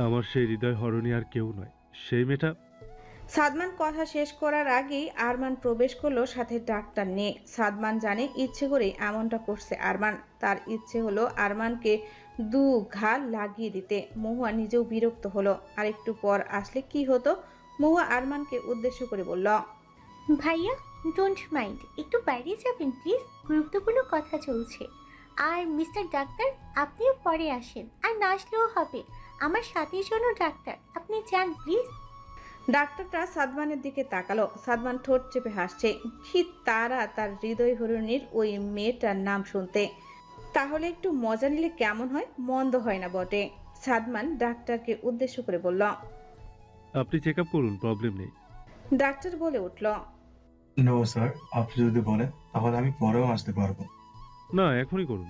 আমার সেই হৃদয় হরণী আর কেউ নয়, সেই মেয়েটা। সাদমান কথা শেষ করার আগেই আরমান প্রবেশ করলো সাথে ডাক্তার নিয়ে। সাদমান জানে ইচ্ছে করে এমনটা করছে আরমান। তার ইচ্ছে হলো আরমানকে দু ঘা লাগিয়ে দিতে। মহুয়া নিজেও বিরক্ত হলো। আর একটু পর আসলে কি হতো? মহুয়া আরমানকে উদ্দেশ্য করে বলল, ভাইয়া, ডোন্ট মাইন্ড, একটু বাইরে যাবেন প্লিজ, গুরুত্বপূর্ণ কথা চলছে। আর মিস্টার ডাক্তার, আপনিও পরে আসেন, আর না আসলেও হবে, আমার সাথের জন্য ডাক্তার, আপনি যান প্লিজ। ডাক্তারটা সাদমানের দিকে তাকালো। সাদমান ঠোঁট চেপে হাসছে। কি তারা তার হৃদয় হরণীর ওই মেয়েটার নাম শুনতে। তাহলে একটু মজা নিলে কেমন হয়? মন্দ হয় না বটে। সাদমান ডাক্তারকে উদ্দেশ্য করে বলল। আপনি চেক আপ করুন, প্রবলেম নেই। ডাক্তার বলে উঠল, নো স্যার, আপনি যদি বলেন তাহলে আমি পরেও আসতে পারবো। না, এখনই করুন।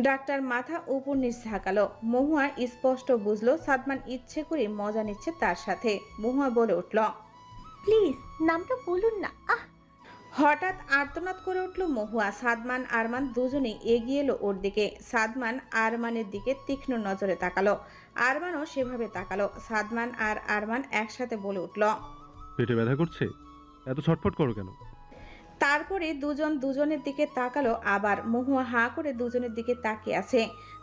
ডাক্তার মাথা উপর নিচ ঝাঁকালো। মহুয়া স্পষ্ট বুঝলো সাদমান ইচ্ছে করে মজা নিচ্ছে তার সাথে। মহুয়া বলে উঠল, প্লিজ নামটা বলুন না। আহ, হঠাৎ আর্তনাদ করে উঠল মহুয়া। সাদমান আরমান দুজনেই এগিয়ে এলো ওর দিকে। সাদমান আরমানের দিকে তীক্ষ্ণ নজরে তাকালো। আরমানও সেভাবে তাকালো। সাদমান আর আরমান একসাথে বলে উঠল। পেটে ব্যথা করছে? এত ছটফট করো কেন? তারপরে দুজন দুজনের দিকে তাকালো। আবার মহুয়া হাঁ করে দুজনের দিকে তাকিয়ে আছে।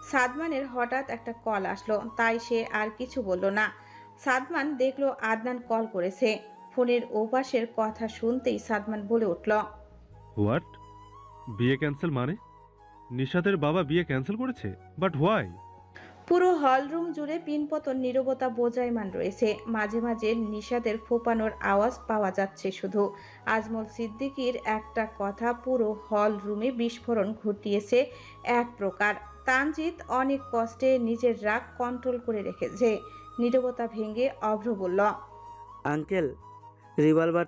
সাদমানের হঠাৎ একটা কল আসলো, তাই সে আর কিছু বলল না। সাদমান দেখলো আদনান কল করেছে। ফোনের ওপাশের কথা শুনতেই সাদমান বলে উঠল, হোয়াট? বিয়ে ক্যান্সেল মানে? নিশাতের বাবা বিয়ে ক্যান্সেল করেছে? But why? পুরো হলরুম জুড়ে পিনপতন নীরবতা বোজায়মান রয়েছে। মাঝে মাঝে নিশাতের ফোপানোর আওয়াজ পাওয়া যাচ্ছে শুধু। আজমল সিদ্দিকীর একটা কথা পুরো হল রুমে বিস্ফোরণ ঘটিয়েছে এক প্রকার। তানজিৎ অনেক কষ্টে নিজের রাগ কন্ট্রোল করে রেখেছে। নীরবতা ভেঙে অভ্র বলল, আঙ্কেল, রিভলভার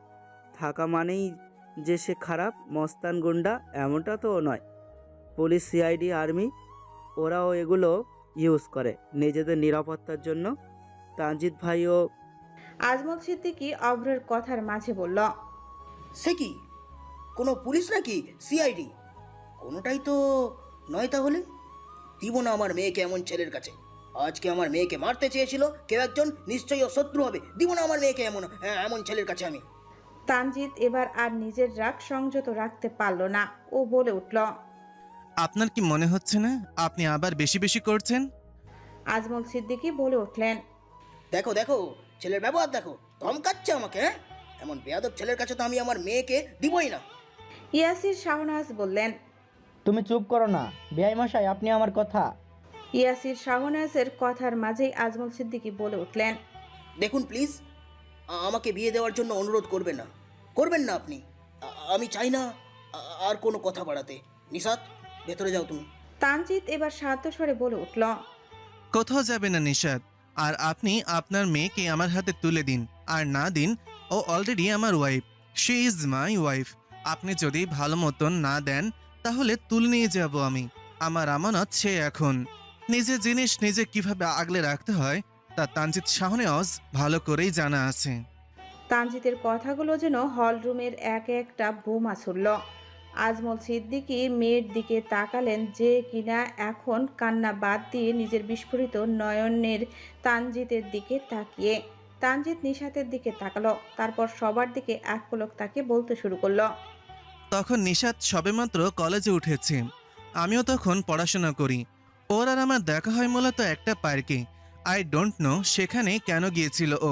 থাকা মানেই যে সে খারাপ মস্তান গুন্ডা এমনটা তো নয়। পুলিশ, সিআইডি, আর্মি ওরাও এগুলো ইউজ করে নিজেদের নিরাপত্তার জন্য। তানজিৎ ভাইও আজমল সিদ্দিকী অভ্রের কথার মাঝে বলল, সে কি কোনো পুলিশ নাকি সিআইডি? কোনোটাই তো নয়। তাহলে দিব না আমার মেয়েকে এমন ছেলের কাছে। আজকে আমার মেয়েকে মারতে চেয়েছিল কেউ একজন, নিশ্চয়ই ও শত্রু হবে। দিব না আমার মেয়েকে এমন ছেলের কাছে আমি। তানজিৎ এবার আর নিজের রাগ সংযত রাখতে পারল না। ও বলে উঠল, আপনার কি মনে হচ্ছে না আপনি আবার বেশি বেশি করছেন? আজমল সিদ্দিকী বলে উঠলেন, দেখো দেখো, ছেলের ব্যবহার দেখো, ধমকাচ্ছে আমাকে। হ্যাঁ, এমন বেয়াদব ছেলের কাছে তো আমি আমার মেয়েকে দিবই না। ইয়াসির শাহনাজ বললেন, তুমি চুপ করো না বেআই মশাই, আপনি আমার কথা। ইয়াসির শাহনাজের কথার মাঝেই আজমল সিদ্দিকী বলে উঠলেন, দেখুন প্লিজ, আমাকে বিয়ে দেওয়ার জন্য অনুরোধ করবেন না, করবেন না আপনি। আমি চাই না আর কোনো কথা বাড়াতে। নিশাত, ভেতরে যাও তুমি। তানজিৎ এবার শান্ত স্বরে বলে উঠল, কোথাও যাবে না নিশাদ। আর আপনি আপনার মেয়েকে আমার হাতে তুলে দিন। আর না দিন, ও অলরেডি আমার wife. She is my wife. আপনি যদি ভালো মতন না দেন তাহলে তুলে নিয়ে যাব আমি। আমার আমানত সে এখন। নিজের জিনিস নিজে কিভাবে আগলে রাখতে হয় তা তানজিৎ শাহনেওয়াজ ভালো করেই জানা আছে। তানজিতের কথাগুলো যেন হল রুমের এক একটা বোমা ছুড়ল। আজমল সিদ্দিকী মেয়ের দিকে তাকালেন, যে কিনা এখন কান্না বাদ দিয়ে নিজের বিস্ফোরিত নয়নের তানজিতের দিকে তাকিয়ে। তানজিৎ নিশাতের দিকে তাকালো, তারপর সবার দিকে এক পলক তাকিয়ে বলতে শুরু করলো, তখন নিশাত সবেমাত্র কলেজে উঠেছে। আমিও তখন পড়াশোনা করি। ওর আর আমার দেখা হয় মূলত একটা পার্কে। আই ডোন্ট নো সেখানে কেন গিয়েছিল ও।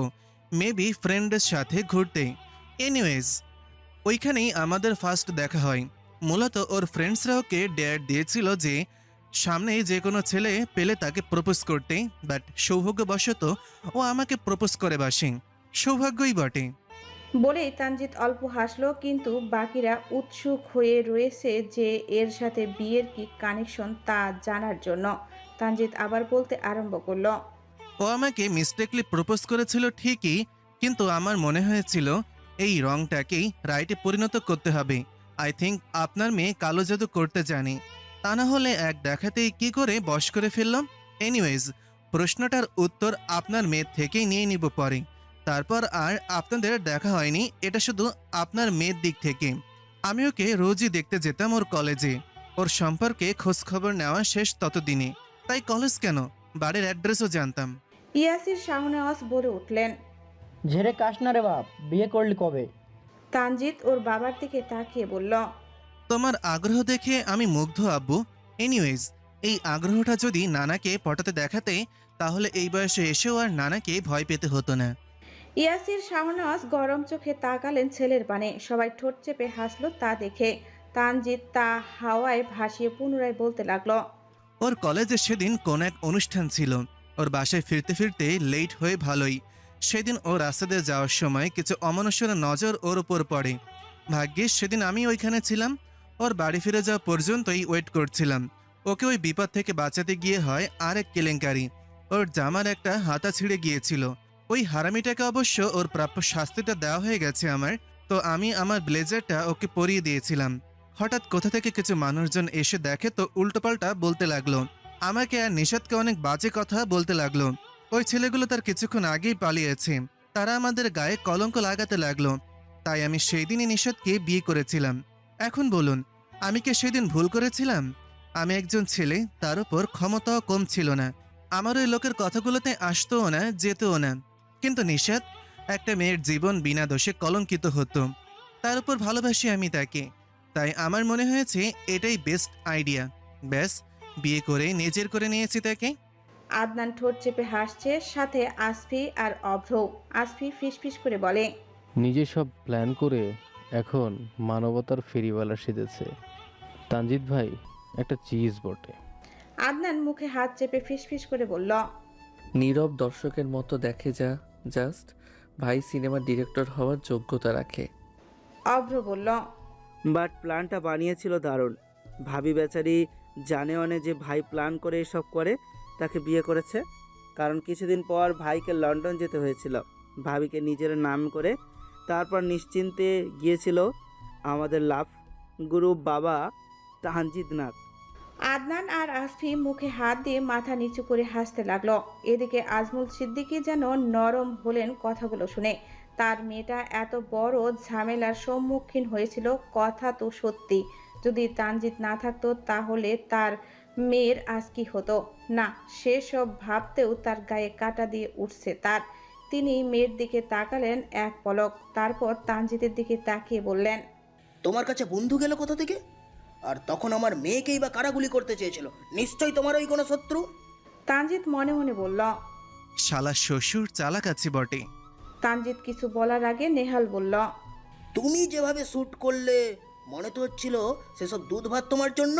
মেবি ফ্রেন্ডের সাথে ঘুরতে। এনিওয়েজ, ওইখানেই আমাদের ফার্স্ট দেখা হয়। মূলত ওর ফ্রেন্ডসরা ওকে ডেয়ার দিয়েছিল যে সামনে যে কোনো ছেলে পেলে তাকে প্রপোজ করতে। বাট সৌভাগ্যবশত ও আমাকে প্রপোজ করে বাসে। সৌভাগ্যই বটে। বলেই তানজিৎ অল্প হাসলো, কিন্তু বাকিরা উৎসুক হয়ে রয়েছে যে এর সাথে বিয়ের কি কানেকশন তা জানার জন্য। তানজিৎ আবার বলতে আরম্ভ করলো, ও আমাকে মিস্টেকলি প্রপোজ করেছিল ঠিকই, কিন্তু আমার মনে হয়েছিল এই রংটাকেই রাইটে পরিণত করতে হবে। আই থিঙ্ক আপনার মেয়ে কালো জাদু করতে জানে, তা না হলে এক দেখাতেই কি করে বশ করে ফেললাম। এনিওয়েজ, প্রশ্নটার উত্তর আপনার মেয়ের থেকেই নিয়ে নিব পরে। তারপর আর আপনাদের দেখা হয়নি, এটা শুধু আপনার মেয়ের দিক থেকে। আমি ওকে রোজই দেখতে যেতাম ওর কলেজে। ওর সম্পর্কে খোঁজখবর নেওয়া শেষ ততদিনে। তাই কলেজ কেন, বাড়ির অ্যাড্রেসও জানতাম। ইয়াসির শাহনওয়াজ বলে উঠলেন। ঝেড়ে কাশ না রে বাপ, বিয়ে করলি কবে? তানজিৎ ওর বাবার দিকে তাকিয়ে বলল। তোমার আগ্রহ দেখে আমি মুগ্ধ আব্বু। এনিওয়েজ, এই আগ্রহটা যদি নানাকে পটাতে দেখাতে, তাহলে এই বয়সে এসেও আর নানাকে ভয় পেতে হতো না। ইয়াসির শাহনওয়াজ গরম চোখে তাকালেন ছেলের পানে। সবাই ঠোঁট চেপে হাসলো তা দেখে। তানজিৎ তা হাওয়ায় ভাসিয়ে পুনরায় বলতে লাগলো। ওর কলেজে সেদিন কোন এক অনুষ্ঠান ছিল। ওর বাসায় ফিরতে ফিরতে লেট হয়ে ভালোই। সেদিন ও রাস্তা দিয়ে যাওয়ার সময় কিছু অমানুষের নজর ওর উপর পড়ে। ভাগ্যিস সেদিন আমি ওইখানে ছিলাম। ওর বাড়ি ফিরে যাওয়া পর্যন্তই ওয়েট করছিলাম। ওকে ওই বিপদ থেকে বাঁচাতে গিয়ে হয় আরেক কেলেঙ্কারি। ওর জামার একটা হাতা ছিঁড়ে গিয়েছিল। ওই হারামিটাকে অবশ্য ওর প্রাপ্য শাস্তিটা দেওয়া হয়ে গেছে আমার। তো আমি আমার ব্লেজারটা ওকে পরিয়ে দিয়েছিলাম। হঠাৎ কোথা থেকে কিছু মানুষজন এসে দেখে তো উল্টোপাল্টা বলতে লাগলো। আমাকে আর নিষাদকে অনেক বাজে কথা বলতে লাগলো। ওই ছেলেগুলো তার কিছুক্ষণ আগেই পালিয়েছে। তারা আমাদের গায়ে কলঙ্ক লাগাতে লাগলো। তাই আমি সেই দিনই নিষাদকে বিয়ে করেছিলাম। এখন বলুন, আমি কি সেদিন ভুল করেছিলাম? আমি একজন ছেলে, তার উপর ক্ষমতাও কম ছিল না। আমার ওই লোকের কথাগুলোতে আসতোও না, যেতেও না। কিন্তু নিষাদ একটা মেয়ের জীবন বিনা দোষে কলঙ্কিত হতো। তার উপর ভালোবাসি আমি তাকে। তাই আমার মনে হয়েছে এটাই বেস্ট আইডিয়া। ব্যাস, বিয়ে করে নিজের করে নিয়েছি তাকে। আদনান ঠোঁট চেপে হাসছে, সাথে আসফি আর অভ্র। আসফি ফিসফিস করে বলে। নিজে সব প্ল্যান করে এখন মানবতার ফেরিওয়ালা সেজেছে। তানজিৎ ভাই একটা চিজ বটে। আদনান মুখে হাত চেপে ফিসফিস করে বলল। নীরব দর্শকের মতো দেখে যা, জাস্ট ভাই সিনেমার ডিরেক্টর হওয়ার যোগ্যতা রাখে। অভ্র বলল। বাট প্ল্যানটা বানিয়েছিল দারুণ। ভাবি বেচারি জানে অনে যে ভাই প্ল্যান করে এসব করে তাকে বিয়ে করেছে। কারণ কিছুদিন পর ভাইকে লন্ডন যেতে হয়েছিল ভাবিকে নিজের নাম করে। তারপর নিশ্চিন্তে গিয়েছিল আমাদের লাভ গুরু বাবা তানজিৎ নাথ। আদনান আর আসফি মুখে হাত দিয়ে মাথা নিচু করে হাসতে লাগলো। এদিকে আজমল সিদ্দিকী যেন নরম হলেন কথাগুলো শুনে। তার মেয়েটা এত বড় ঝামেলার সম্মুখীন হয়েছিল, কথা তো সত্যি। যদি তানজিৎ না থাকতো তাহলে তার মেয়ের আজ কি হতো না, সেসব ভাবতেও তার গায়ে কাঁটা দিয়ে উঠছে তার। তিনি মেয়ের দিকে তাকালেন এক পলক, তারপর তানজিতের দিকে তাকিয়ে বললেন। তোমার কাছে বন্ধু গেল কোথা থেকে? আর তখন আমার মেয়েকেই বা কারাগুলি করতে চেয়েছিল, নিশ্চয়ই তোমার ওই কোনো শত্রু। তানজিৎ মনে মনে বলল। শালা শ্বশুর চালাক আছে বটে। তানজিৎ কিছু বলার আগে নেহাল বলল। তুমি যেভাবে শ্যুট করলে মনে তো হচ্ছিল সেসব দুধ ভাত তোমার জন্য।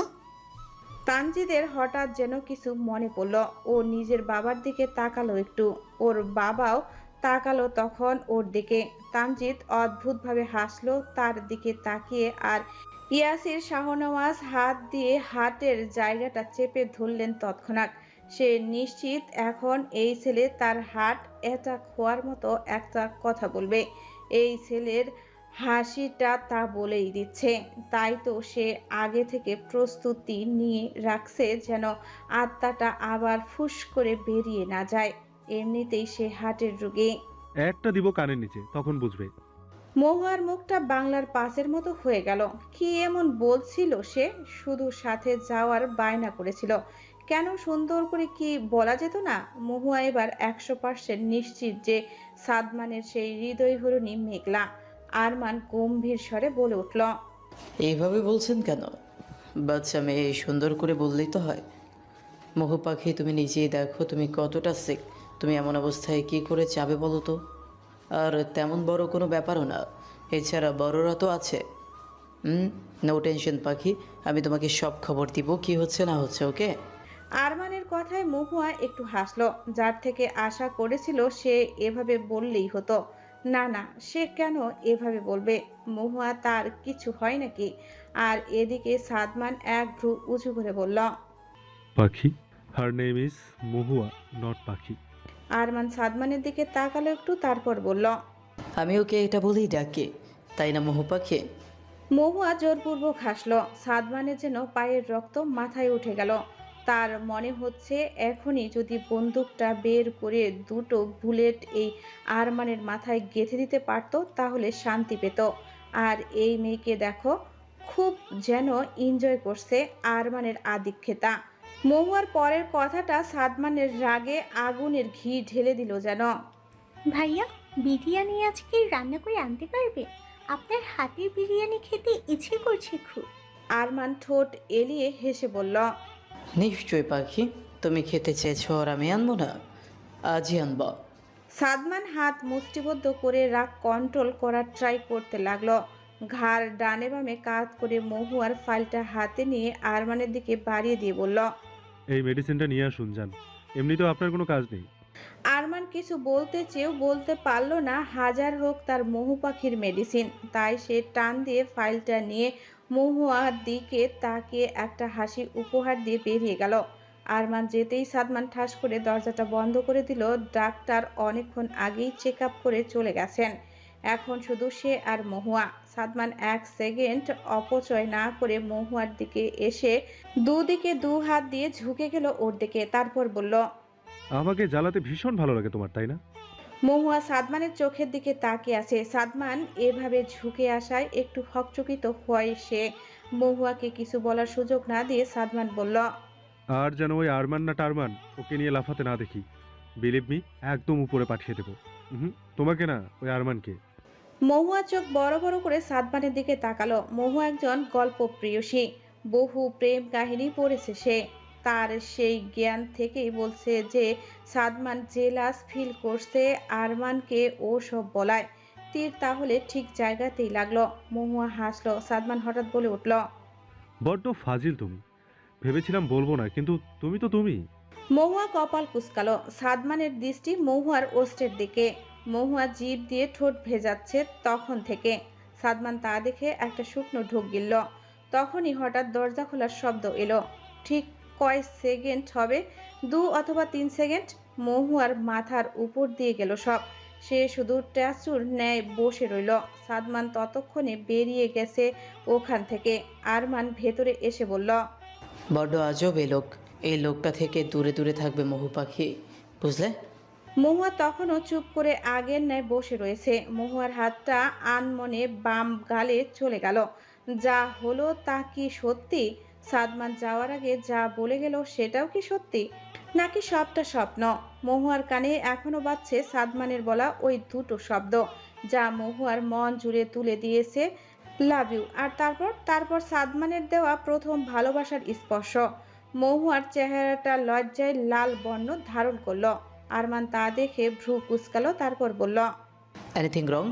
তানজিদের হঠাৎ যেন কিছু মনে পড়ল। ও নিজের বাবার দিকে তাকালো একটু। ওর বাবাও তাকালো তখন ওর দিকে। তানজিদ অদ্ভুতভাবে হাসলো তার দিকে তাকিয়ে। আর ইয়াসির শাহনওয়াজ হাত দিয়ে হাটের জায়গাটা চেপে ধরলেন তৎক্ষণাৎ। সে নিশ্চিত এখন এই ছেলে তার হাট এটা খোয়ার মতো একটা কথা বলবে। এই ছেলের হাসিটা তা বলেই দিচ্ছে। তাই তো সে আগে থেকে প্রস্তুতি নিয়ে রাখছে যেন আত্মাটা আবার ফুস করে বেরিয়ে না যায়। এমনিতেই সে হাটের রোগী। একটা দিব কানের নিচে, তখন বুঝবে। মহুয়ার মুখটা বাংলার পাঁচের মতো হয়ে গেল। কি এমন বলছিল সে? শুধু সাথে যাওয়ার বায়না করেছিল। কেন সুন্দর করে কি বলা যেত না? মহুয়া এবার 100% নিশ্চিত যে সাদমানের সেই হৃদয়হরণী মেঘলা। আরমান গম্ভীর স্বরে বলে উঠল। এইভাবে বলছেন কেন? বাচ্চা মেয়ে সুন্দর করে বললেই তো হয়। মহু পাখি, তুমি নিজেই দেখো তুমি কতটা সিক। তুমি এমন অবস্থায় কি করে যাবে বলো তো? আর তেমন বড় কোনো ব্যাপারও না, এছাড়া বড়রা তো আছে। নো টেনশন পাখি, আমি তোমাকে সব খবর দিব কি হচ্ছে না হচ্ছে, ওকে? আরমানের কথায় মহুয়া একটু হাসলো। যার থেকে আশা করেছিল সে এভাবে বললেই হতো। না না, সে কেন এভাবে বলবে? মহুয়া তার কিছু হয় নাকি? আর এদিকে সাদমান এক ভ্রু উঁচু করে বলল। পাখি, হার নেম ইজ মহুয়া, নট পাখি। আরমান সাদমানের দিকে তাকালো একটু, তারপর বলল। আমি ওকে এটা বলেই ডাকি, তাই না মহু পাখি? মহুয়া জোরপূর্বক হাসলো। সাদমানের যেন পায়ের রক্ত মাথায় উঠে গেল। তার মনে হচ্ছে এখনই যদি বন্দুকটা বের করে দুটো বুলেট এই আরমানের মাথায় গেঁথে দিতে পারত তাহলে শান্তি পেত। আর এই মেয়েকে দেখো, খুব যেন এনজয় করছে আরমানের আদিক্ষেতা। মহুয়ার পরের কথাটা সাদমানের রাগে আগুনের ঘি ঢেলে দিল যেন। ভাইয়া, বিরিয়ানি আজকে রান্না করে আনতে পারবে? আপনার হাতের বিরিয়ানি খেতে ইচ্ছে করছে খুব। আরমান ঠোঁট এলিয়ে হেসে বলল, নিশ্চয় পাখি, তুমি খেতে চেয়েছো আর আমি আনবো না? আজই আনবো। সাদমান হাত মুষ্টিবদ্ধ করে রাগ কন্ট্রোল করার ট্রাই করতে লাগলো। ঘাড় ডানে বামে কাত করে মহুয়ার ফাইলটা হাতে নিয়ে আরমানের দিকে বাড়িয়ে দিয়ে বলল, এই মেডিসিনটা নিয়ে আসুন যান, এমনিতেও আপনার কোনো কাজ নেই। আরমান কিছু বলতে চেয়েও বলতে পারল না, হাজার হোক তার মহু পাখির মেডিসিন। তাই সে টান দিয়ে ফাইলটা নিয়ে মহুয়ার দিকে তাকিয়ে একটা হাসি উপহার দিয়ে বেরিয়ে গেল। আরমান যেতেই সাদমান ঠাস করে দরজাটা বন্ধ করে দিল। ডাক্তার অনেকক্ষণ আগেই চেক আপ করে চলে গেছেন, এখন শুধু সে আর মহুয়া। সাদমান এক সেকেন্ড অপচয় না করে মহুয়ার দিকে এসে দুদিকে দু হাত দিয়ে ঝুঁকে গেল ওর দিকে, তারপর বলল, আমাকে জ্বালাতে ভীষণ ভালো লাগে তোমার, তাই না? মহুয়া সাদমানের চোখের দিকে তাকিয়ে আছে। সাদমান এভাবে ঝুঁকে আসায় একটু হকচকিত হয় সে। মহুয়াকে কিছু বলার সুযোগ না দিয়ে সাদমান বলল, আর যেন ওই আরমান না টারমান ওকে নিয়ে লাফাতে না দেখি। বিলিভ মি, একদম উপরে পাঠিয়ে দেবো। তোমাকে না, ওই আরমানকে। মহুয়া চোখ বড় বড় করে সাদমানের দিকে তাকালো। মহুয়া একজন গল্প প্রিয়সী, বহু প্রেম কাহিনী পড়েছে সে। তার সেই জ্ঞান থেকেই বলছে যে সাদমান জেলাস ফিল করছে আরমানকে ও সব বলায়। তীর তাহলে ঠিক জায়গাতেই লাগলো। মহুয়া হাসলো। সাদমান হঠাৎ বলে উঠল, বড্ড ফাজিল তুমি। ভেবেছিলাম বলবো না, কিন্তু তুমি তো তুমি। মহুয়া কপাল কুঁচকালো। সাদমানের দৃষ্টি মহুয়ার ওষ্ঠের দিকে। মহুয়া জিভ দিয়ে ঠোঁট ভেজাচ্ছে তখন থেকে। সাদমান তা দেখে একটা শুকনো ঢোক গিলল। তখনই হঠাৎ দরজা খোলার শব্দ এলো। ঠিক কয় সেকেন্ড হবে, 2 অথবা 3 সেকেন্ড। মহুয়ার মাথার উপর দিয়ে গেল সব। সে শুধু ট্যাচুর ন্যায় বসে রইল। সাদমান ততক্ষণে বেরিয়ে গেছে ওখান থেকে। আরমান ভেতরে এসে বলল, বড্ড আজব এই লোকটা থেকে দূরে দূরে থাকবে মহু পাখি, বুঝলে? মহুয়া তখনও চুপ করে আগের ন্যায় বসে রয়েছে। মহুয়ার হাতটা আনমনে বাম গালে চলে গেল। যা হলো তা কি সত্যি? সাদমান যাওয়ার আগে যা বলে গেল সেটাও কি সত্যি, নাকি সবটা স্বপ্ন? মহুয়ার কানে এখনো বাজছে সাদমানের বলা ওই দুটো শব্দ, যা মহুয়ার মন জুড়ে তুলে দিয়েছে লাভ ইউ। আর তারপর সাদমানের দেওয়া প্রথম ভালোবাসার স্পর্শ। মহুয়ার চেহারাটা লজ্জায় লাল বর্ণ ধারণ করলো। আরমান তা দেখে ভ্রু কুঁচকালো, তারপর বলল, এনিথিং রং?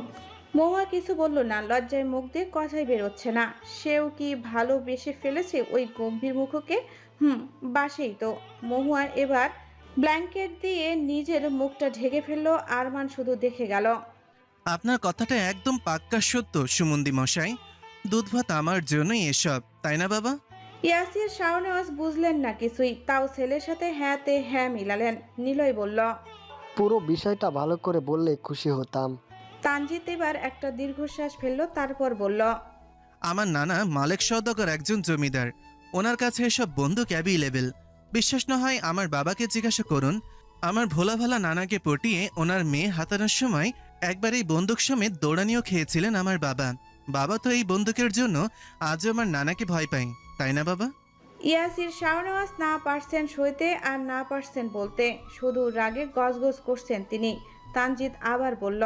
মহুয়া কিছু বলল না। লজ্জায় মুখ দিয়ে কথাই বেরোচ্ছে না। সেও কি ভালোবেসে ফেলেছে ওই গম্ভীর মুখকে? বাসেই তো। মহুয়া এবার ব্ল্যাঙ্কেট দিয়ে নিজের মুখটা ঢেকে ফেললো। আরমান শুধু দেখে গেল। আপনার কথাটা একদম পাক্কা সত্য সুমন্দি মশাই। দুধ ভাত আমার জন্যই এসব, তাই না বাবা? ইয়াসির শাওনওয়াজ বুঝলেন না কিছুই, তাও ছেলের সাথে হ্যাঁতে হ্যাঁ মিলালেন। নিলয় বলল, পুরো বিষয়টা ভালো করে বললে খুশি হতাম। তানজিৎ এবার একটা দীর্ঘশ্বাস ফেললো, তারপর বলল, আমার নানা মালেক সওদাগর একজন জমিদার। ওনার কাছে এসব বন্দুক অ্যাভেলেবেল। বিশ্বাস না হয় আমার বাবাকে জিজ্ঞাসা করুন। আমার ভোলা ভালা নানাকে পটিয়ে ওনার মেয়ে হাতানোর সময় একবার এই বন্দুক সমেত দৌড়ানিও খেয়েছিলেন আমার বাবা। বাবা তো এই বন্দুকের জন্য আজও আমার নানাকে ভয় পাই, তাই না বাবা? ইয়াসির শাওনওয়াজ না পারছেন সইতে আর না পারছেন বলতে, শুধু রাগে গজগজ করছেন তিনি। তানজিৎ আবার বলল,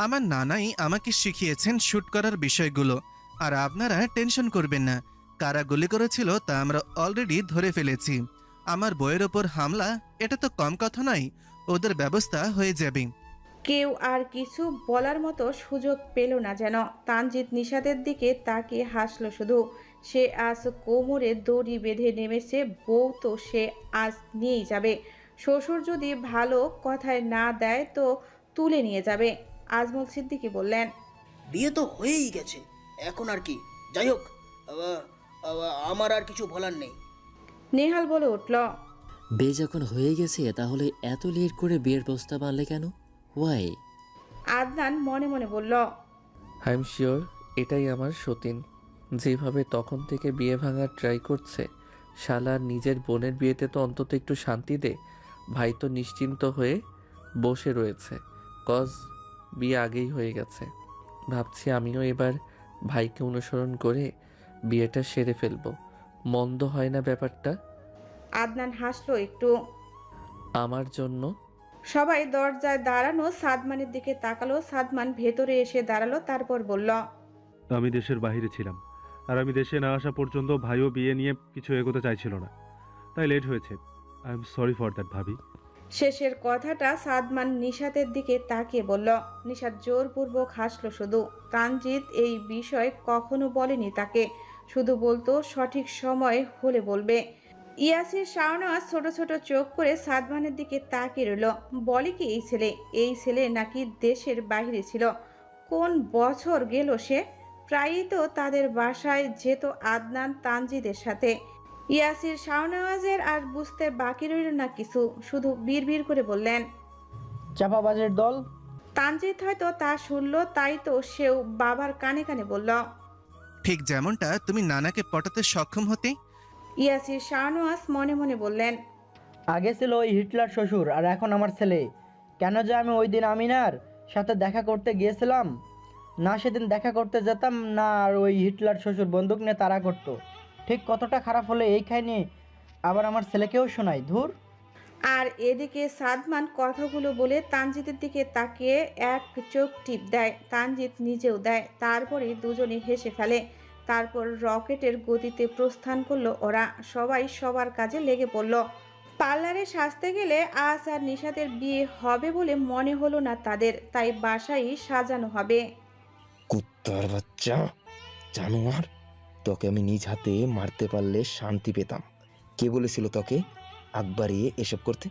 আমার নানাই আমাকে শিখিয়েছেন শ্যুট করার বিষয়গুলো। আর আপনারা টেনশন করবেন না, কারা গুলি করেছিল তা আমরা অলরেডি ধরে ফেলেছি। আমার বইয়ের ওপর হামলা, এটা তো কম কথা নয়। ওদের ব্যবস্থা হয়ে যাবে। কেউ আর কিছু বলার মতো সুযোগ পেল না যেন। তানজিৎ নিশাতের দিকে তাকিয়ে হাসলো শুধু। সে আজ কোমরে দড়ি বেঁধে নেমেছে, বউ তো সে আজ নিয়েই যাবে। শ্বশুর যদি ভালো কথায় না দেয় তো তুলে নিয়ে যাবে। আজমল সিদ্দিকী বললেন, বিয়ে তো হয়েই গেছে, এখন আর কি? যাই হোক, আমার আর কিছু বলার নেই। নেহাল বলে উঠল, বিয়ে যখন হয়ে গেছে তাহলে এত লেট করে বিয়ের প্রস্তাব আনলে কেন? ওয়াই? আদনান মনে মনে বলল, আই এম শিওর এটাই আমার সতীন। যেভাবে তখন থেকে বিয়ে ভাঙার ট্রাই করছে, শালা নিজের বোনের বিয়েতে তো অন্তত একটু শান্তি দে। ভাই তো নিশ্চিন্ত হয়ে বসে রয়েছে, কজ বিয়ে আগেই হয়ে গেছে। ভাবছি আমিও এবার ভাইকে অনুসরণ করে বিয়েটা সেরে ফেলবো। মন্দ হয় না ব্যাপারটা। আদনান হাসলো একটু। আমার জন্য? সবাই দরজায় দাঁড়ানো সাদমানের দিকে তাকালো। সাদমান ভেতরে এসে দাঁড়ালো, তারপর বলল, আমি দেশের বাইরে ছিলাম, আর আমি দেশে না আসা পর্যন্ত ভাইও বিয়ে নিয়ে কিছু এগোতে চাইছিল না, তাই লেট হয়েছে। I am sorry for that ভাবি। শেষের কথাটা সাদমান নিশাতের দিকে তাকিয়ে বলল। নিশাত জোরপূর্বক হাসলো শুধু। তানজিৎ এই বিষয় কখনো বলেনি তাকে, শুধু বলতো সঠিক সময় হলে বলবে। ইয়াসির শাহনওয়াজ ছোট ছোট চোখ করে সাদমানের দিকে তাকিয়ে রইল। বলে কি এই ছেলে নাকি দেশের বাইরে ছিল? কোন বছর গেল সে? প্রায়ই তো তাদের বাসায় যেত আদনান তানজিদের সাথে। ইয়াসির শাহনওয়াজের আর বুঝতে বাকি রইল না কিছু, শুধু বিড়বিড় করে বললেন, চাপাবাজের দল। তানজিদ হয়তো তা শুনল, তাই তো সেও বাবার কানে কানে বলল, ঠিক যেমনটা তুমি নানাকে পটাতে সক্ষম হতে। ইয়াসির শাহনওয়াজ মনে মনে বললেন, আগে ছিল ওই হিটলার শ্বশুর, আর এখন আমার ছেলে। কেন যে আমি ওই দিন আমিনার সাথে দেখা করতে গিয়েছিলাম না, সেদিন দেখা করতে যেতাম না, আর ওই হিটলার শ্বশুর বন্দুক নিয়ে তাড়া করতো। ঠিক কতটা খারাপ হলে এই খাইনি আবার আমার ছেলেকেও শোনাই, ধুর। আর এদিকে সাদমান কথাগুলো বলে তানজিদের দিকে তাকিয়ে এক চোখ টিপ দেয়। তানজিদ নিজেও দেয়। তারপরে দুজনে হেসে ফেলে। তারপর রকেটের গতিতে প্রস্থান করলো ওরা। সবাই সবার কাজে লেগে পড়ল। পার্লারে সাজতে গেলে আজ আর নিশাতের বিয়ে হবে বলে মনে হলো না তাদের, তাই বাসায় সাজানো হবে। কুত্তার বাচ্চা, জানোয়ার, তোকে আমি নিজ হাতে মারতে পারলে শান্তি পেতাম। কে বলেছিল তোকে আগ বাড়িয়ে এসব করতে?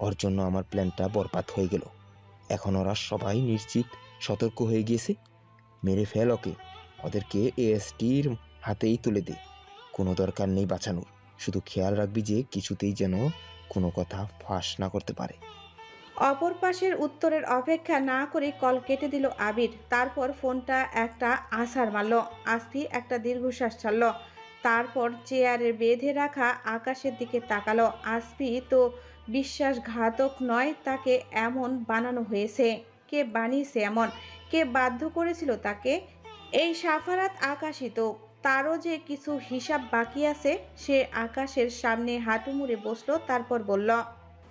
ওর জন্য আমার প্ল্যানটা বরবাদ হয়ে গেল। এখন ওরা সবাই নিশ্চিত সতর্ক হয়ে গিয়েছে। মেরে ফেল ওকে, ওদেরকে এএসটির হাতেই তুলে দে। কোনো দরকার নেই বাঁচানোর, শুধু খেয়াল রাখবি যে কিছুতেই যেন কোনো কথা ফাঁস না করতে পারে। অপর পাশের উত্তরের অপেক্ষা না করে কল কেটে দিল আবির। তারপর ফোনটা একটা আছাড় মারল। আসফি একটা দীর্ঘশ্বাস ছাড়ল। তারপর চেয়ারে বেঁধে রাখা আকাশের দিকে তাকালো। আসফি তো বিশ্বাসঘাতক নয়, তাকে এমন বানানো হয়েছে। কে বানিয়েছে এমন? কে বাধ্য করেছিল তাকে? এই সাফারাত আকাশই তো। তারও যে কিছু হিসাব বাকি আছে। সে আকাশের সামনে হাঁটু মুড়ে বসলো, তারপর বলল,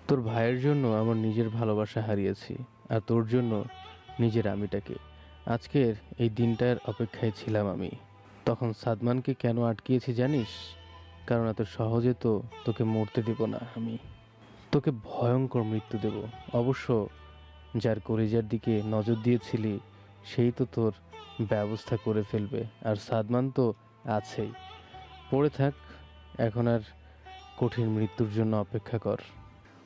তোর ভাইয়ের জন্য আমার নিজের ভালোবাসা হারিয়েছি, আর তোর জন্য নিজের আমিটাকে। আজকের এই দিনটার অপেক্ষায় ছিলাম আমি। তখন সাদমানকে কেন আটকিয়েছি জানিস? কারণ এত সহজে তো তোকে মরতে দেব না আমি। তোকে ভয়ঙ্কর মৃত্যু দেব। অবশ্য যার কলিজার দিকে নজর দিয়েছিলি সেই তো তোর ব্যবস্থা করে ফেলবে, আর সাদমান তো আছেই। পড়ে থাক এখন, আর কঠিন মৃত্যুর জন্য অপেক্ষা কর।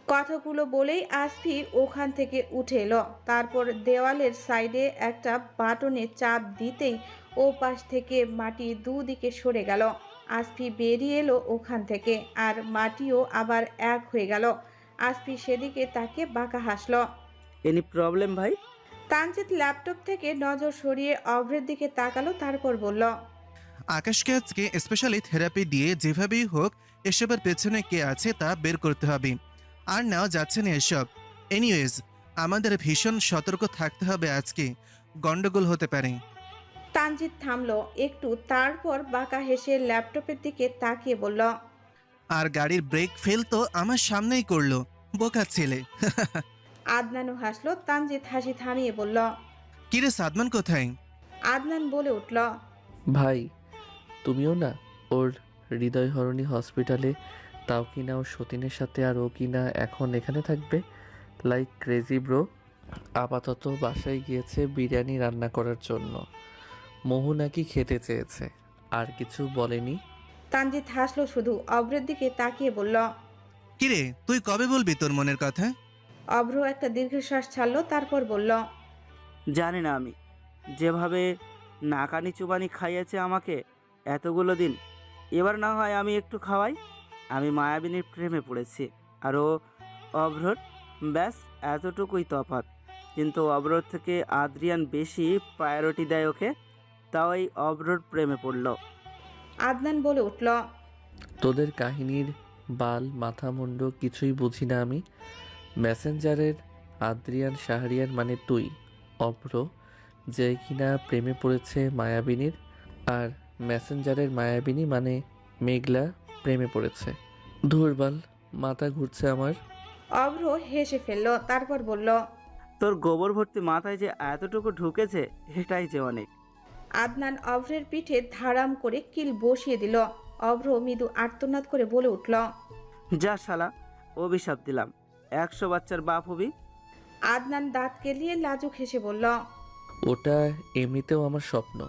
কথাগুলো বলেই আসফি ওখান থেকে উঠে এলো। তারপর দেওয়ালের সাইডে একটা বাটনে চাপ দিতেই ও পাশ থেকে মাটি দুদিকে সরে গেল। আসফি বেরিয়ে এলো ওখান থেকে, আর মাটিও আবার এক হয়ে গেল। আসফি সেদিকে তাকে বাঁকা হাসল। এনি প্রবলেম ভাই? তানজিৎ ল্যাপটপ থেকে নজর সরিয়ে অভ্রের দিকে তাকালো, তারপর বলল, আকাশকে আজকে স্পেশালি থেরাপি দিয়ে যেভাবেই হোক এসবের পেছনে কে আছে তা বের করতে হবে। আর নেওয়া যাচ্ছে না এসব। এনিওয়েজ, আমাদের ভীষণ সতর্ক থাকতে হবে আজকে, গন্ডগোল হতে পারে। তানজিৎ থামলো একটু, তারপর বাঁকা হেসে ল্যাপটপের দিকে তাকিয়ে বলল, আর গাড়ির ব্রেক ফেল তো আমার সামনেই করলো, বোকা ছেলে। আদনানও হাসলো। তানজিৎ হাসি থামিয়ে বলল, কিরে সাদমান কোথায়? আদনান বলে উঠল, ভাই তুমিও না ওর হৃদয়হরণী হসপিটালে, তাও কি না ও সতীনের সাথে, আর ও কি না এখন এখানে থাকবে লাইক ক্রেজি ব্রো। আপাতত বাসায় গিয়েছে বিরিয়ানি রান্না করার জন্য। মোহু নাকি খেতে চেয়েছে, আর কিছু বলেনি। তানজিৎ হাসলো শুধু। অভ্রের দিকে তাকিয়ে বলল, কিরে তুই কবে বলবি তোর মনের কথা? অভ্র একটা দীর্ঘশ্বাস ছাড়লো, তারপর বলল, জানি না আমি যেভাবে নাকানি চুবানি খাইয়েছে আমাকে এতগুলো দিন, এবার না হয় আমি একটু খাওয়াই। আমি মায়াবিনীর প্রেমে পড়েছি, আর ও অভ্রর, ব্যাস এতটুকুই তফাৎ। কিন্তু অভ্রর থেকে আদ্রিয়ান বেশি প্রায়োরিটি দেয় ওকে, তাও এই অভ্রর প্রেমে পড়ল। আদনান বলে উঠল, তোদের কাহিনীর বাল মাথা মুন্ড কিছুই বুঝি না আমি। মেসেঞ্জারের আদ্রিয়ান শাহরিয়ার মানে তুই, অভ্র যে কিনা প্রেমে পড়েছে মায়াবিনীর, আর মেসেঞ্জারের মায়াবিনী মানে মেঘলা প্রেমে পড়েছে। ধুরবাল। মাথা ঘুরছে আমার। অভ্র হেসে ফেলল, তারপর বলল, তোর গোবর ভর্তি মাথায় যে এতটুকু ঢুকেছে এটাই যে অনেক। আদনান অভ্রের পিঠে ধারাম করে কিল বসিয়ে দিল। অভ্র মৃদু আর্তনাদ করে বলে উঠল, যা শালা, অভিশাপ দিলাম, 100 বাচ্চার বাপ হবি। আদনান দাঁত কেলিয়ে লাজুক হেসে বলল। ওটা এমনিতেও আমার স্বপ্ন।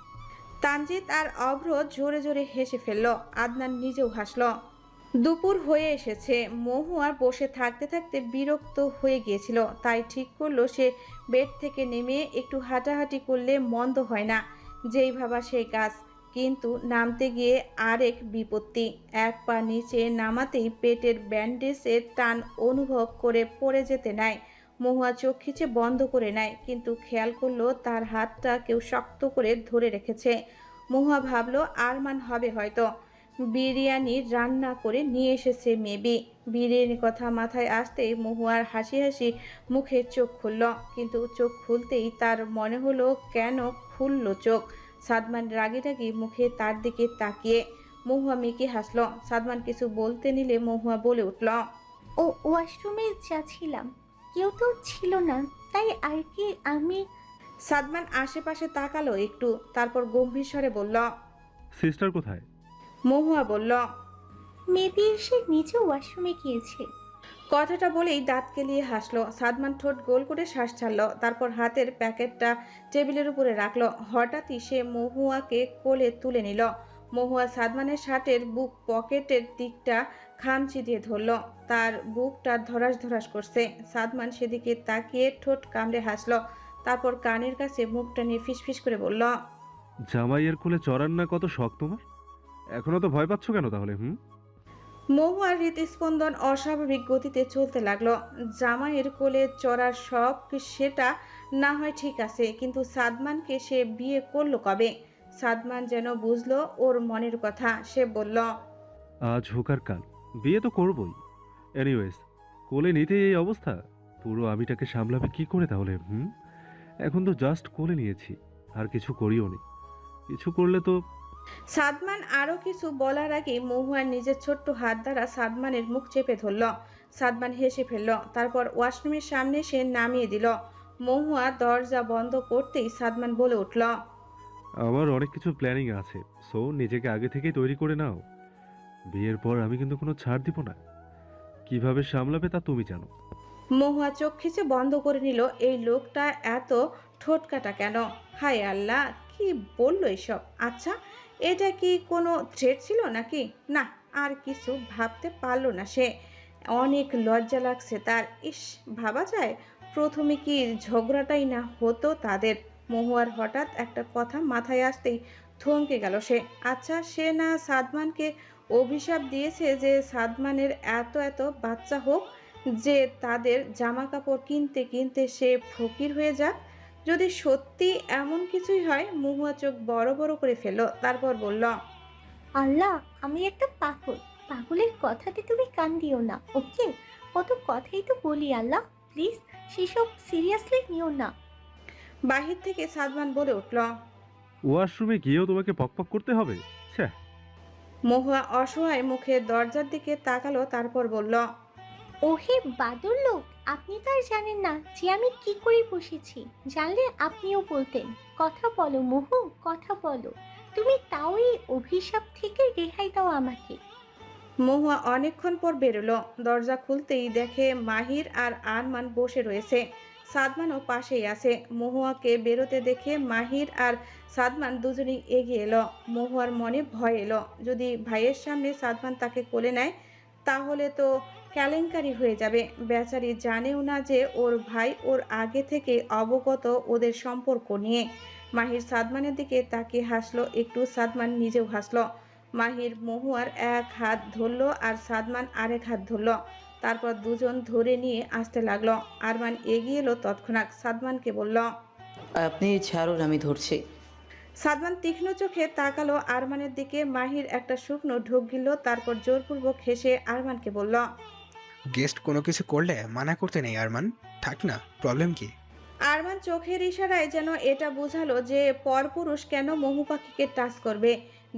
তানজিৎ আর অভ্র জোরে জোরে হেসে ফেলল। আদনান নিজেও হাসল। দুপুর হয়ে এসেছে। মহুয়া বসে থাকতে থাকতে বিরক্ত হয়ে গিয়েছিল, তাই ঠিক করলো সে বেড থেকে নেমে একটু হাঁটাহাঁটি করলে মন্দ হয় না। যেই ভাবা সেই কাজ, কিন্তু নামতে গিয়ে আরেক বিপত্তি। এক পা নিচে নামাতেই পেটের ব্যান্ডেজের টান অনুভব করে পড়ে যেতে নেয়। মহুয়া চোখ খিচে বন্ধ করে নেয়, কিন্তু খেয়াল করলো তার হাতটা কেউ শক্ত করে ধরে রেখেছে। মহুয়া ভাবলো আরমান হবে হয়তো। বিরিয়ানি রান্না করে নিয়ে এসেছে মেবি। বিরিয়ানির কথা মাথায় আসতেই মহুয়ার হাসি হাসি মুখে চোখ খুলল, কিন্তু চোখ খুলতেই তার মনে হলো কেন খুলল চোখ। সাদমান রাগি রাগি মুখে তার দিকে তাকিয়ে। মহুয়া মেকি হাসলো। সাদমান কিছু বলতে নিলে মহুয়া বলে উঠল, ও ওয়াশরুমে যাচ্ছিলাম, কেউ তো ছিল না, তাই আর কি আমি। সাদমান আশেপাশে তাকালো একটু, তারপর গম্ভীর স্বরে বলল, সিস্টার কোথায়? মহুয়া বলল, মেবি সে নিচে ওয়াশরুমে গিয়েছে। কথাটা বলেই দাঁত কেলিয়ে হাসলো। সাদমান ঠোঁট গোল করে শ্বাস ছাড়লো, তারপর হাতের প্যাকেটটা টেবিলের উপরে রাখলো। হঠাৎই সে মহুয়াকে কোলে তুলে নিল। মহুয়া সাদমানের শার্টের বুক পকেটের দিকটা খামচি দিয়ে ধরলো। তার বুকটা ধরাস ধরাস করছে। সাদমান সেদিকে তাকিয়ে ঠোঁট কামড়ে হাসলো, তারপর কানের কাছে মুখটা নিয়ে ফিসফিস করে বলল, জামাইয়ের কোলে চড়ার না কত শখ তোমার? এখনো তো ভয় পাচ্ছ কেন তাহলে? মহুয়ার হৃদস্পন্দন অস্বাভাবিক গতিতে চলতে লাগলো। জামাইয়ের কোলে চড়ার শখ সেটা না হয় ঠিক আছে, কিন্তু সাদমানকে সে বিয়ে করলো কবে? সাদমান যেন বুঝলো ওর মনের কথা। সে বলল, আজ হোক আর কাল, বিয়ে তো করবই। এনিওয়েজ, কোলে নিতে এই অবস্থা, পুরো আমিটাকে সামলাবে কি করে তাহলে? এখন তো জাস্ট কোলে নিয়েছি, আর কিছু করিও নি। কিছু করলে তো। সাদমান আরো কিছু বলার আগে মহুয়ার নিজের ছোট্ট হাত দ্বারা সাদমানের মুখ চেপে ধরল। সাদমান হেসে ফেলল, তারপর ওয়াশরুমের সামনে সে নামিয়ে দিল। মহুয়া দরজা বন্ধ করতেই সাদমান বলে উঠল, আমার অনেক কিছু প্ল্যানিং আছে, সো নিজেকে আগে থেকেই তৈরি করে নাও। বিয়ের পর আমি কিন্তু কোনো ছাড় দিব না। কিভাবে সামলাবে তা তুমি জানো। মহুয়া চোখ খিচে বন্ধ করে নিল। এই লোকটা এত ঠোঁটকাটা কেন? হায় আল্লাহ, কি বললো এসব? আচ্ছা, এটা কি কোনো থ্রেট ছিল নাকি? না, আর কিছু ভাবতে পারলো না সে। অনেক লজ্জা লাগছে তার। ইস, ভাবা যায় প্রথমে কি ঝগড়াটাই না হতো তাদের। মহুয়ার হঠাৎ একটা কথা মাথায় আসতেই থমকে গেল সে। আচ্ছা, সে না সাদমানকে অভিশাপ দিয়েছে যে সাদমানের এত এত বাচ্চা হোক, যে তাদের জামা কাপড় কিনতে কিনতে সে ফকির হয়ে যাক? যদি সত্যি এমন কিছুই হয়, মহুয়া চোখ বড় বড় করে ফেলল, তারপর বলল, আল্লাহ, আমি একটা পাগল। পাগলের কথাতে তুমি কান দিও না, ওকে? কত কথাই তো বলি আল্লাহ, প্লিজ সেসব সিরিয়াসলি নিও না। বাহির থেকে সাদমান বলে উঠল। ওয়াশরুমে গিয়েও তোমাকে পকপক করতে হবে? ছ্যা। মহুয়া অসহায় মুখে দরজার দিকে তাকালো, তারপর বলল, ওহে বাদর লোক, আপনি তো আর জানেন না যে আমি কি করে বসেছি। জানলে আপনিও বলতেন। কথা বলো মহু, কথা বলো। তুমি তাও এই অভিশাপ থেকে রেহাই দাও আমাকে। মহুয়া অনেকক্ষণ পর বেরোলো। দরজা খুলতেই দেখে মাহির আর আরমান বসে রয়েছে। সাদমানও পাশেই আছে। মহুয়াকে বেরোতে দেখে মাহির আর সাদমান দুজনেই এগিয়ে এলো। মহুয়ার মনে ভয় এলো, যদি ভাইয়ের সামনে সাদমান তাকে কোলে নেয় তাহলে তো কেলেঙ্কারি হয়ে যাবে। বেচারি জানেও না যে ওর ভাই ওর আগে থেকে অবগত ওদের সম্পর্ক নিয়ে। মাহির সাদমানের দিকে তাকিয়ে হাসলো একটু, সাদমান নিজেও হাসলো। মাহির মহুয়ার এক হাত ধরলো আর সাদমান আরেক হাত ধরলো, তারপর দুজন ধরে নিয়ে আসতে লাগলো। আরমান এগিয়ে এলো তৎক্ষণাৎ, সাদমানকে বলল, আপনি ছাড়ুন, আমি ধরছি। সাদমান তীক্ষ্ণ চোখে তাকালো আরমানের দিকে। মাহির একটা শুকনো ঢোক গিলল, তারপর জোরপূর্বক হেসে আরমানকে বলল, গেস্ট কোনো কিছু করলে মানা করতে নেই আরমান, থাক না, প্রবলেম কি? আরমান চোখের ইশারায় যেন এটা বোঝালো যে পরপুরুষ কেন মহু পাখিকে টাচ করবে,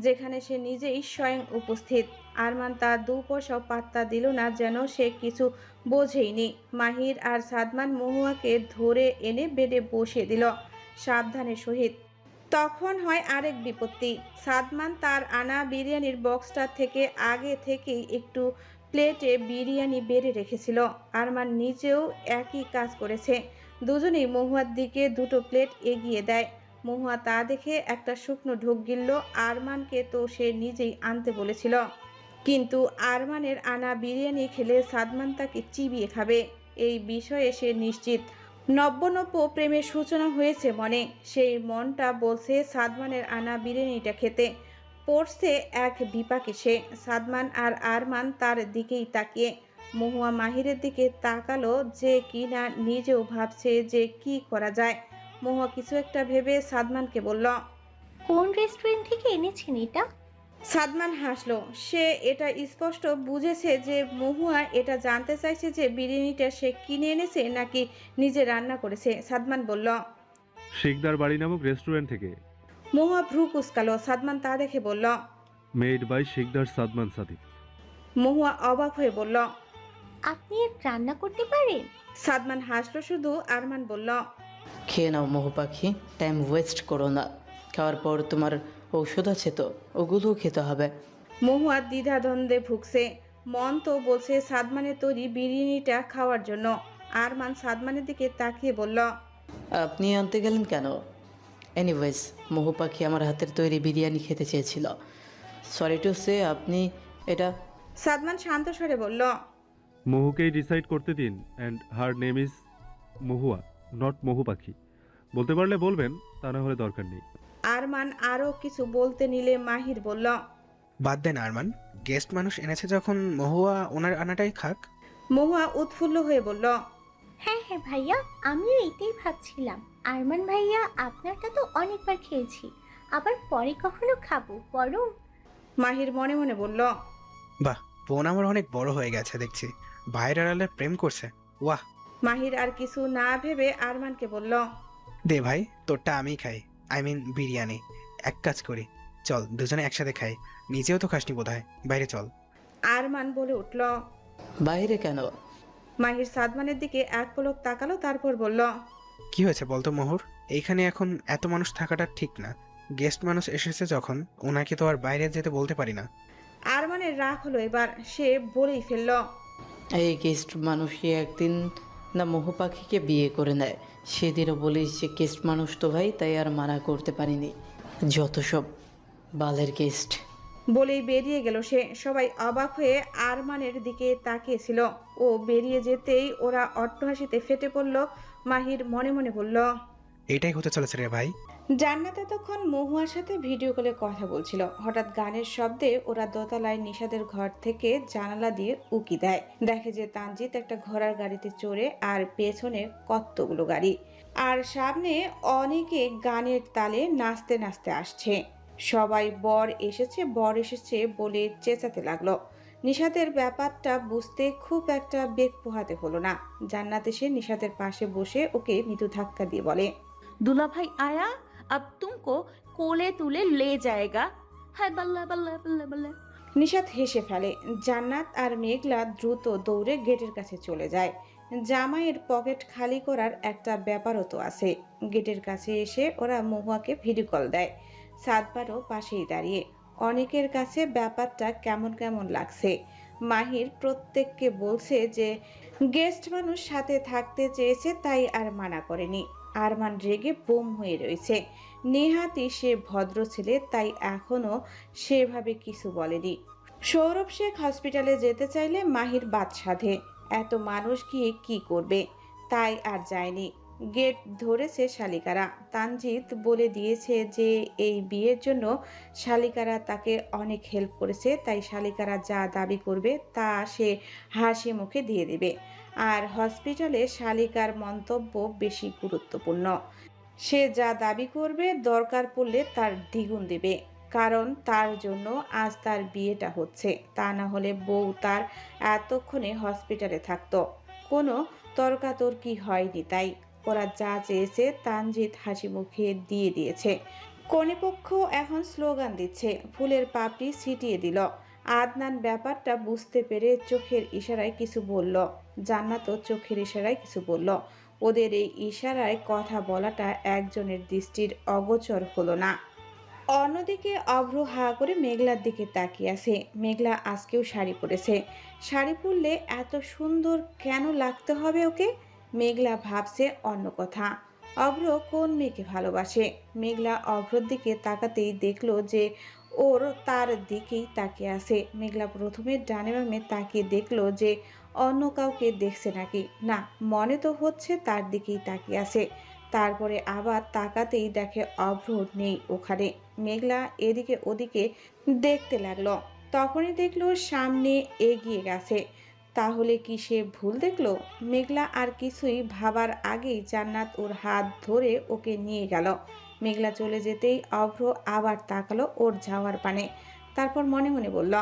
যেখানে সে নিজেই স্বয়ং উপস্থিত। আরমান তার দু পয়সাও পাত্তা দিল না, যেন সে কিছু বোঝেইনি। মাহির আর সাদমান মহুয়াকে ধরে এনে বেডে বসিয়ে দিল সাবধানের সহিত। তখন হয় আরেক বিপত্তি। সাদমান তার আনা বিরিয়ানির বক্সটা থেকে আগে থেকেই একটু প্লেটে বিরিয়ানি বেড়ে রেখেছিল। আরমান নিজেও একই কাজ করেছে। দুজনেই মহুয়ার দিকে দুটো প্লেট এগিয়ে দেয়। মহুয়া তা দেখে একটা শুকনো ঢোক গিলল। আরমানকে তো সে নিজেই আনতে বলেছিল, কিন্তু আরমানের আনা বিরিয়ানি খেলে সাদমান তাকে চিবিয়ে খাবে, এই বিষয়ে সে নিশ্চিত। নব্য প্রেমের সূচনা হয়েছে মনে। সেই মনটা বলছে সাদমানের আনা বিরিয়ানিটা খেতে। পড়ছে এক বিপাকে সে। সাদমান আর আরমান তার দিকেই তাকিয়ে। মহুয়া মাহিরের দিকে তাকালো, যে কিনা নিজেও ভাবছে যে কি করা যায়। মহুয়া কিছু একটা ভেবে সাদমানকে বলল, কোন রেস্টুরেন্ট থেকে এনেছেন এটা? সাদমান হাসলো। সে এটা স্পষ্ট বুঝেছে যে মহুয়া এটা জানতে চাইছে যে বিরিয়ানিটা সে কিনে এনেছে নাকি নিজে রান্না করেছে। সাদমান বলল, শিকদার বাড়ি নামক রেস্টুরেন্ট থেকে। মহুয়া ভ্রু কুচকালো। সাদমান তা দেখে বলল, মেড বাই শিকদার সাদমান সাদিক। মহুয়া অবাক হয়ে বলল, আপনি রান্না করতে পারেন? সাদমান হাসলো শুধু। আরমান বলল, খেয়ে নাও মহু পাখি, টাইম ওয়েস্ট করো না। খাওয়ার পর তোমার ঔষধ আছে তো, ওগুলোও খেতে হবে। মহুয়া দ্বিধাদ্বন্দ্বে ভুগছে। মন তো বলছে সাদমানের তৈরি বিরিয়ানিটা খাওয়ার জন্য। আরমান সাদমানের দিকে তাকিয়ে বলল, আপনি আনতে গেলেন কেন? এনিওয়েজ, মহু পাখি আমার হাতের তৈরি বিরিয়ানি খেতে চেয়েছিল। সরি টু সে, আপনি এটা। সাদমান শান্ত স্বরে বলল, মহুকেই ডিসাইড করতে দিন, and her name is Mahua, not Mahu পাখি। বলতে পারলে বলবেন, তা না হলে দরকার নেই। আরমান আরও কিছু বলতে নিলে মাহির বলল, বাদ দেন আরমান, গেস্ট মানুষ এনেছে যখন মহুয়া ওনার আনাটাই খাক। মহুয়া উৎফুল্ল হয়ে বলল, হ্যাঁ হ্যাঁ ভাইয়া, আমিও এটাই ভাবছিলাম। আরমান ভাইয়া, আপনারটা তো অনেকবার খেয়েছি, আবার পরে কখনো খাবো বরং। মাহির মনে মনে বলল, বাহ, বোন আমার অনেক বড় হয়ে গেছে দেখছি, ভাইয়ের আড়ালে প্রেম করছে। ওয়াহ। মাহির আর কিছু না ভেবে আরমানকে বলল, দে ভাই, তোরটা আমিই খাই, আই মিন বিরিয়ানি। এক কাজ করি, চল দুজনে একসাথে খাই, নিজেও তো খাসনি বোধ হয়, বাইরে চল। আরমান বলে উঠল। বাইরে কেন? মাহির সাদমানের দিকে এক পলক তাকালো, তারপর বলল, কি হয়েছে বলতো মোহর? এইখানে এখন এত মানুষ থাকাটা ঠিক না। গেস্ট মানুষ এসেছে যখন, ওনাকে তো আর বাইরে যেতে বলতে পারি না। আরমানের রাগ হলো এবার। সে বলেই ফেলল, এই গেস্ট মানুষই একদিন না মহু পাখিকে বিয়ে করে নেয়, সেদিনও বলিস যে গেস্ট মানুষ তো ভাই, তাই আর মানা করতে পারিনি। যত সব বালের গেস্ট। বলেই বেরিয়ে গেল সে। সবাই অবাক হয়ে আরমানের দিকে তাকিয়েছিল। ও বেরিয়ে যেতেই ওরা অট্টহাসিতে ফেটে পড়ল। মাহির মনে মনে বলল, এটাই হতে চলেছে রে ভাই। জান্নাত এতক্ষণ মহুয়ার সাথে ভিডিও কলে কথা বলছিল। হঠাৎ গানের শব্দে ওরা দোতলায় নিশাদের ঘর থেকে জানালা দিয়ে উকি দেয়। দেখে যে তানজিৎ একটা ঘোড়ার গাড়িতে চড়ে, আর পেছনে কতগুলো গাড়ি, আর সামনে অনেকে গানের তালে নাচতে নাচতে আসছে। সবাই বর এসেছে বলে চেঁচাতে লাগলো। নিশাতের ব্যাপারটা বুঝতে খুব একটা বেগ পোহাতে হলো না। জান্নাত এসে নিশাতের পাশে বসে ওকে মৃদু ধাক্কা দিয়ে বলে, दूल्हा भाई आया, अब तुमको कोले तुले ले जाएगा। हाय बल्ला बल्ला बल्ला बल्ला। নিশাত হেসে ফেলে। জান্নাত আর মেঘলা দ্রুত দৌড়ে গেটের কাছে চলে যায়। জামাইয়ের পকেট খালি করার একটা ব্যাপারও তো আছে। গেটের কাছে এসে ওরা মহুয়াকে ভিডিও কল দেয়। সাদবারও পাশেই দাঁড়িয়ে। অনেকের কাছে ব্যাপারটা কেমন কেমন লাগছে। মাহির প্রত্যেককে বলছে যে গেস্ট মানুষ সাথে থাকতে চেয়েছে, তাই আর মানা করেনি। আরমান রেগে বোম হয়ে রয়েছে। নেহাতি সে ভদ্র ছেলে, তাই এখনো সেভাবে কিছু বলেনি। সৌরভ শেখ হসপিটালে যেতে চাইলে মাহির বাদ সাধে। এত মানুষ গিয়ে কি করবে, তাই আর যায়নি। গেট ধরেছে শালিকারা। তানজিৎ বলে দিয়েছে যে এই বিয়ের জন্য শালিকারা তাকে অনেক হেল্প করেছে, তাই শালিকারা যা দাবি করবে তা সে হাসি মুখে দিয়ে দেবে। আর হসপিটালে শালিকার মন্তব্য বেশি গুরুত্বপূর্ণ। সে যা দাবি করবে দরকার পড়লে তার দ্বিগুণ দেবে, কারণ তার জন্য আজ তার বিয়েটা হচ্ছে। তা না হলে বউ তার এতক্ষণে হসপিটালে থাকতো। কোনো তর্কাতর্কি হয়নি। তাই ওরা যা চেয়েছে তানজিৎ হাসি মুখে দিয়ে দিয়েছে। কনেপক্ষ এখন স্লোগান দিচ্ছে, ফুলের পাপড়ি ছিটিয়ে দিল। আদনান ব্যাপারটা বুঝতে পেরে চোখের ইশারায় কিছু বলল। জান্নাতও চোখের ইশারায় কিছু বলল। ওদের এই ইশারায় কথা বলাটা একজনের দৃষ্টির অগোচর হলো না। অন্যদিকে অভ্র হা করে মেঘলার দিকে তাকিয়ে আছে। মেঘলা আজকেও শাড়ি পরেছে। শাড়ি পরলে এত সুন্দর কেন লাগতে হবে ওকে? মেঘলা ভাবছে অন্য কথা। অভ্র কোন মেয়েকে ভালোবাসে? মেঘলা অভ্রর দিকে তাকাতেই দেখলো যে ওর তার দিকেই তাকিয়ে আছে। মেঘলা প্রথমে ডানে বামে তাকিয়ে দেখলো যে অন্য কাউকে দেখছে নাকি। না, মনে তো হচ্ছে তার দিকেই তাকিয়ে আছে। তারপরে আবার তাকাতেই দেখে অভ্র নেই ওখানে। মেঘলা এদিকে ওদিকে দেখতে লাগলো। তখনই দেখলো সামনে এগিয়ে গেছে। তাহলে কি সে ভুল দেখলো? মেঘলা আর কিছুই ভাবার আগেই জান্নাত ওর হাত ধরে ওকে নিয়ে গেল। মেঘলা চলে যেতেই অভ্র আবার তাকালো ওর যাওয়ার পানে। তারপর মনে মনে বলল,